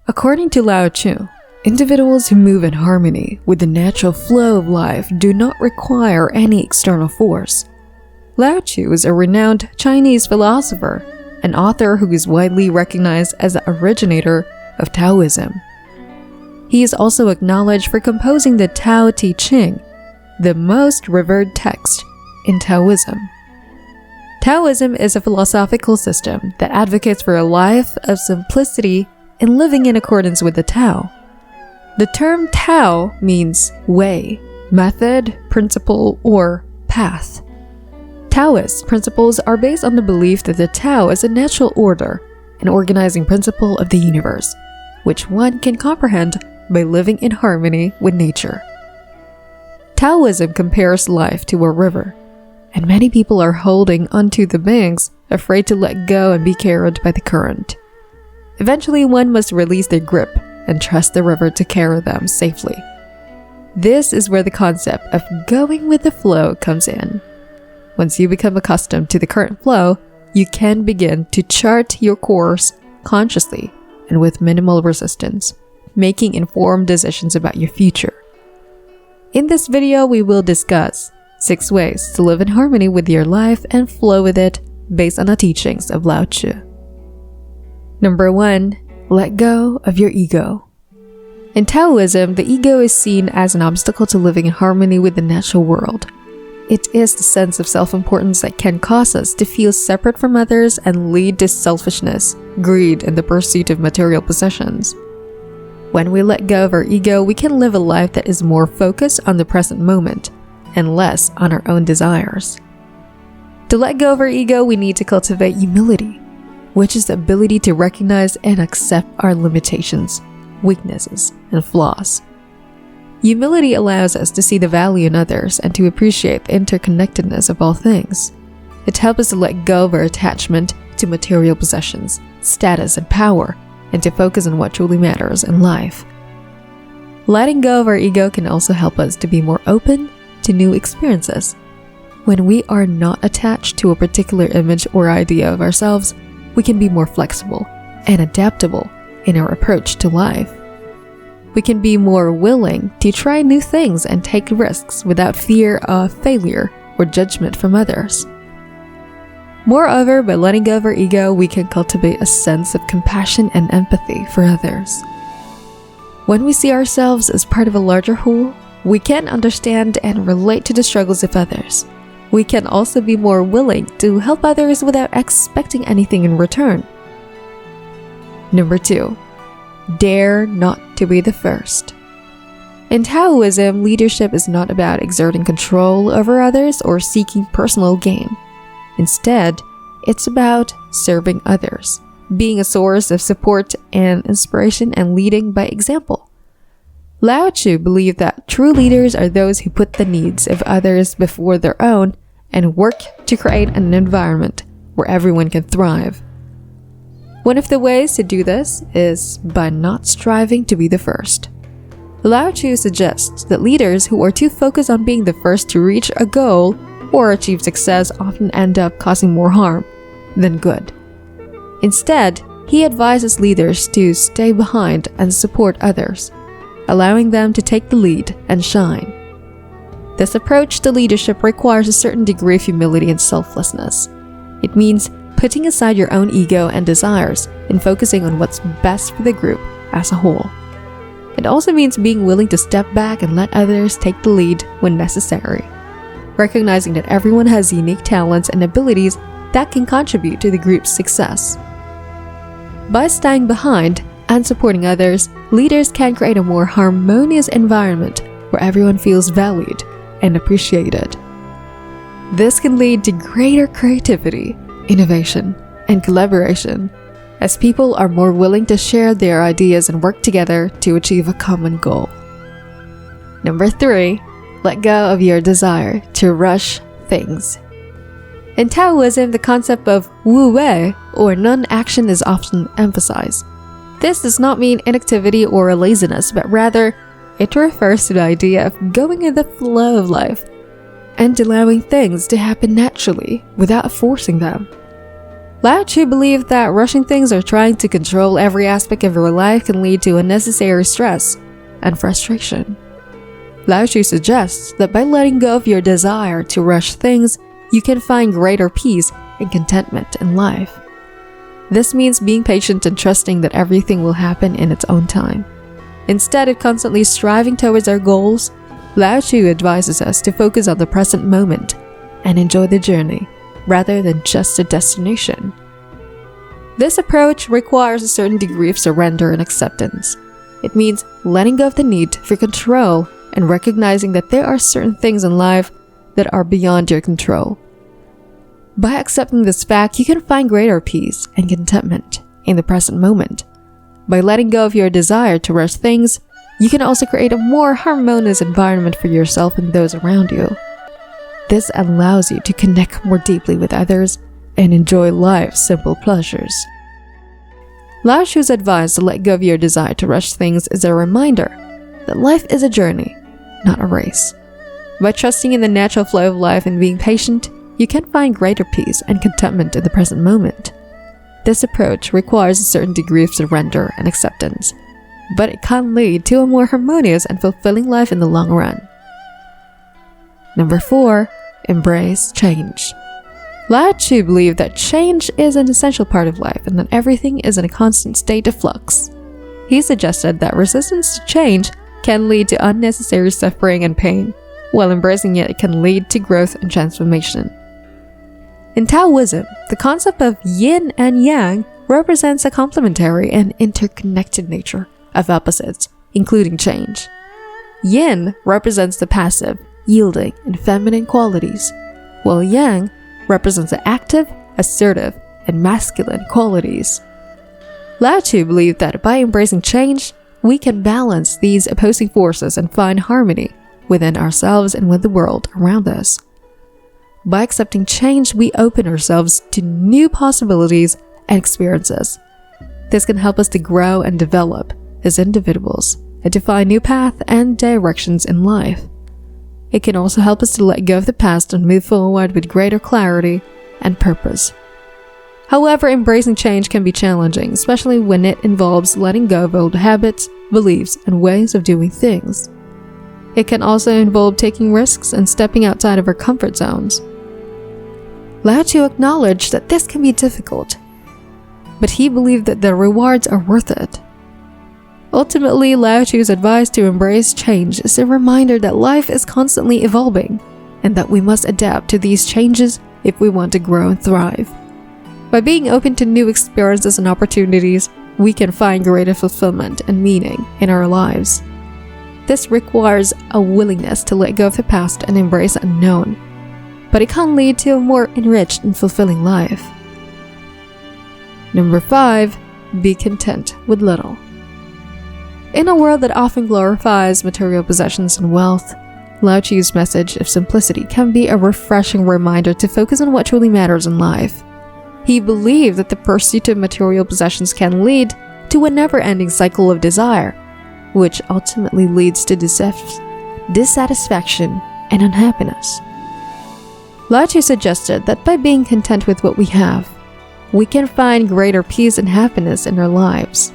According to Lao Tzu, individuals who move in harmony with the natural flow of life do not require any external force. Lao Tzu is a renowned Chinese philosopher, an author who is widely recognized as the originator of Taoism. He is also acknowledged for composing the Tao Te Ching, the most revered text in Taoism. Taoism is a philosophical system that advocates for a life of simplicity and living in accordance with the Tao. The term Tao means way, method, principle, or path. Taoist principles are based on the belief that the Tao is a natural order, an organizing principle of the universe, which one can comprehend by living in harmony with nature. Taoism compares life to a river, and many people are holding onto the banks, afraid to let go and be carried by the current. Eventually, one must release their grip and trust the river to carry them safely. This is where the concept of going with the flow comes in. Once you become accustomed to the current flow, you can begin to chart your course consciously and with minimal resistance, making informed decisions about your future. In this video, we will discuss 6 ways to live in harmony with your life and flow with it based on the teachings of Lao Tzu. Number 1. Let go of your ego. In Taoism, the ego is seen as an obstacle to living in harmony with the natural world. It is the sense of self-importance that can cause us to feel separate from others and lead to selfishness, greed, and the pursuit of material possessions. When we let go of our ego, we can live a life that is more focused on the present moment and less on our own desires. To let go of our ego, we need to cultivate humility, which is the ability to recognize and accept our limitations, weaknesses, and flaws. Humility allows us to see the value in others and to appreciate the interconnectedness of all things. It helps us to let go of our attachment to material possessions, status, and power, and to focus on what truly matters in life. Letting go of our ego can also help us to be more open to new experiences. When we are not attached to a particular image or idea of ourselves, we can be more flexible and adaptable in our approach to life. We can be more willing to try new things and take risks without fear of failure or judgment from others. Moreover, by letting go of our ego, we can cultivate a sense of compassion and empathy for others. When we see ourselves as part of a larger whole, we can understand and relate to the struggles of others. We can also be more willing to help others without expecting anything in return. Number 2. Dare not to be the first. In Taoism, leadership is not about exerting control over others or seeking personal gain. Instead, it's about serving others, being a source of support and inspiration, and leading by example. Lao Tzu believed that true leaders are those who put the needs of others before their own and work to create an environment where everyone can thrive. One of the ways to do this is by not striving to be the first. Lao Tzu suggests that leaders who are too focused on being the first to reach a goal or achieve success often end up causing more harm than good. Instead, he advises leaders to stay behind and support others, allowing them to take the lead and shine. This approach to leadership requires a certain degree of humility and selflessness. It means putting aside your own ego and desires and focusing on what's best for the group as a whole. It also means being willing to step back and let others take the lead when necessary, recognizing that everyone has unique talents and abilities that can contribute to the group's success. By staying behind and supporting others, leaders can create a more harmonious environment where everyone feels valued and appreciated. This can lead to greater creativity, innovation, and collaboration, as people are more willing to share their ideas and work together to achieve a common goal. Number 3. Let go of your desire to rush things. In Taoism, the concept of wu wei, or non-action, is often emphasized. This does not mean inactivity or laziness, but rather, it refers to the idea of going with the flow of life and allowing things to happen naturally without forcing them. Lao Tzu believed that rushing things or trying to control every aspect of your life can lead to unnecessary stress and frustration. Lao Tzu suggests that by letting go of your desire to rush things, you can find greater peace and contentment in life. This means being patient and trusting that everything will happen in its own time. Instead of constantly striving towards our goals, Lao Tzu advises us to focus on the present moment and enjoy the journey rather than just a destination. This approach requires a certain degree of surrender and acceptance. It means letting go of the need for control and recognizing that there are certain things in life that are beyond your control. By accepting this fact, you can find greater peace and contentment in the present moment. By letting go of your desire to rush things, you can also create a more harmonious environment for yourself and those around you. This allows you to connect more deeply with others and enjoy life's simple pleasures. Lao Tzu's advice to let go of your desire to rush things is a reminder that life is a journey, not a race. By trusting in the natural flow of life and being patient, you can find greater peace and contentment in the present moment. This approach requires a certain degree of surrender and acceptance, but it can lead to a more harmonious and fulfilling life in the long run. Number 4. Embrace change. Lao Tzu believed that change is an essential part of life and that everything is in a constant state of flux. He suggested that resistance to change can lead to unnecessary suffering and pain, while embracing it can lead to growth and transformation. In Taoism, the concept of yin and yang represents a complementary and interconnected nature of opposites, including change. Yin represents the passive, yielding, and feminine qualities, while yang represents the active, assertive, and masculine qualities. Lao Tzu believed that by embracing change, we can balance these opposing forces and find harmony within ourselves and with the world around us. By accepting change, we open ourselves to new possibilities and experiences. This can help us to grow and develop as individuals and to find new paths and directions in life. It can also help us to let go of the past and move forward with greater clarity and purpose. However, embracing change can be challenging, especially when it involves letting go of old habits, beliefs, and ways of doing things. It can also involve taking risks and stepping outside of our comfort zones. Lao Tzu acknowledged that this can be difficult, but he believed that the rewards are worth it. Ultimately, Lao Tzu's advice to embrace change is a reminder that life is constantly evolving and that we must adapt to these changes if we want to grow and thrive. By being open to new experiences and opportunities, we can find greater fulfillment and meaning in our lives. This requires a willingness to let go of the past and embrace the unknown, but it can lead to a more enriched and fulfilling life. Number 5. Be content with little. In a world that often glorifies material possessions and wealth, Lao Tzu's message of simplicity can be a refreshing reminder to focus on what truly matters in life. He believed that the pursuit of material possessions can lead to a never-ending cycle of desire, which ultimately leads to dissatisfaction and unhappiness. Lao Tzu suggested that by being content with what we have, we can find greater peace and happiness in our lives.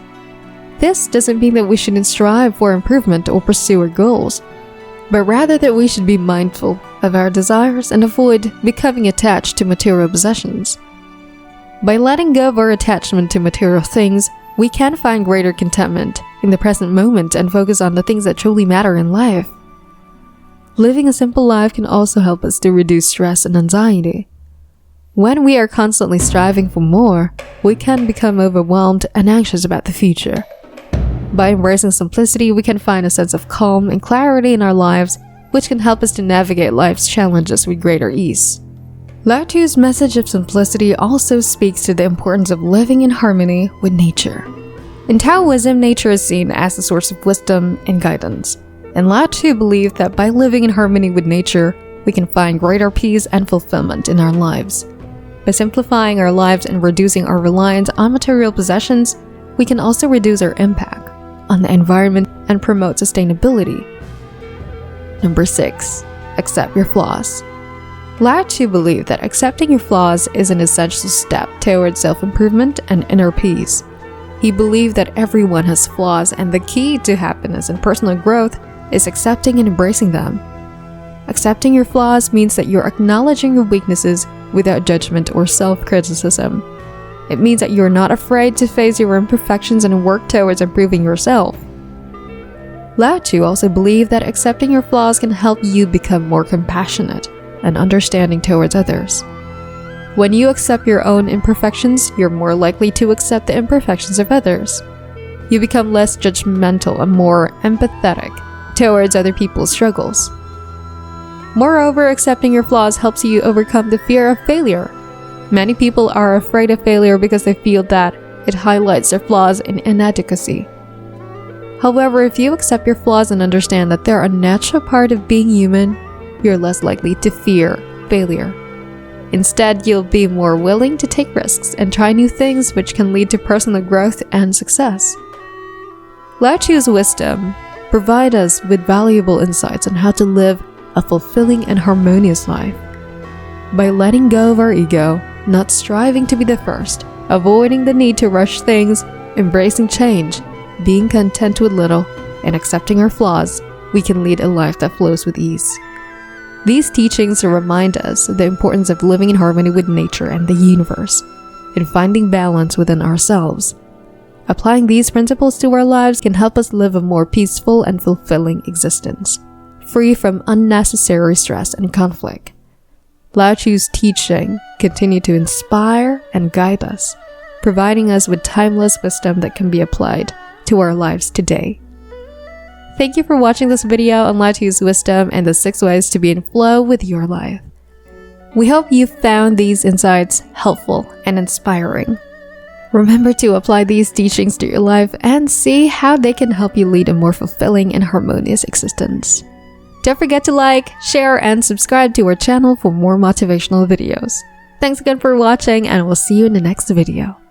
This doesn't mean that we shouldn't strive for improvement or pursue our goals, but rather that we should be mindful of our desires and avoid becoming attached to material possessions. By letting go of our attachment to material things, we can find greater contentment in the present moment and focus on the things that truly matter in life. Living a simple life can also help us to reduce stress and anxiety. When we are constantly striving for more, we can become overwhelmed and anxious about the future. By embracing simplicity, we can find a sense of calm and clarity in our lives, which can help us to navigate life's challenges with greater ease. Lao Tzu's message of simplicity also speaks to the importance of living in harmony with nature. In Taoism, nature is seen as a source of wisdom and guidance, and Lao Tzu believed that by living in harmony with nature, we can find greater peace and fulfillment in our lives. By simplifying our lives and reducing our reliance on material possessions, we can also reduce our impact on the environment and promote sustainability. Number 6. Accept your flaws. Lao Tzu believed that accepting your flaws is an essential step towards self-improvement and inner peace. He believed that everyone has flaws, and the key to happiness and personal growth is accepting and embracing them. Accepting your flaws means that you're acknowledging your weaknesses without judgment or self-criticism. It means that you're not afraid to face your imperfections and work towards improving yourself. Lao Tzu also believed that accepting your flaws can help you become more compassionate and understanding towards others. When you accept your own imperfections, you're more likely to accept the imperfections of others. You become less judgmental and more empathetic towards other people's struggles. Moreover, accepting your flaws helps you overcome the fear of failure. Many people are afraid of failure because they feel that it highlights their flaws and inadequacy. However, if you accept your flaws and understand that they're a natural part of being human, you're less likely to fear failure. Instead, you'll be more willing to take risks and try new things, which can lead to personal growth and success. Lao Tzu's wisdom provides us with valuable insights on how to live a fulfilling and harmonious life. By letting go of our ego, not striving to be the first, avoiding the need to rush things, embracing change, being content with little, and accepting our flaws, we can lead a life that flows with ease. These teachings remind us of the importance of living in harmony with nature and the universe, and finding balance within ourselves. Applying these principles to our lives can help us live a more peaceful and fulfilling existence, free from unnecessary stress and conflict. Lao Tzu's teaching continue to inspire and guide us, providing us with timeless wisdom that can be applied to our lives today. Thank you for watching this video on Lao Tzu's wisdom and the 6 ways to be in flow with your life. We hope you found these insights helpful and inspiring. Remember to apply these teachings to your life and see how they can help you lead a more fulfilling and harmonious existence. Don't forget to like, share, and subscribe to our channel for more motivational videos. Thanks again for watching, and we'll see you in the next video.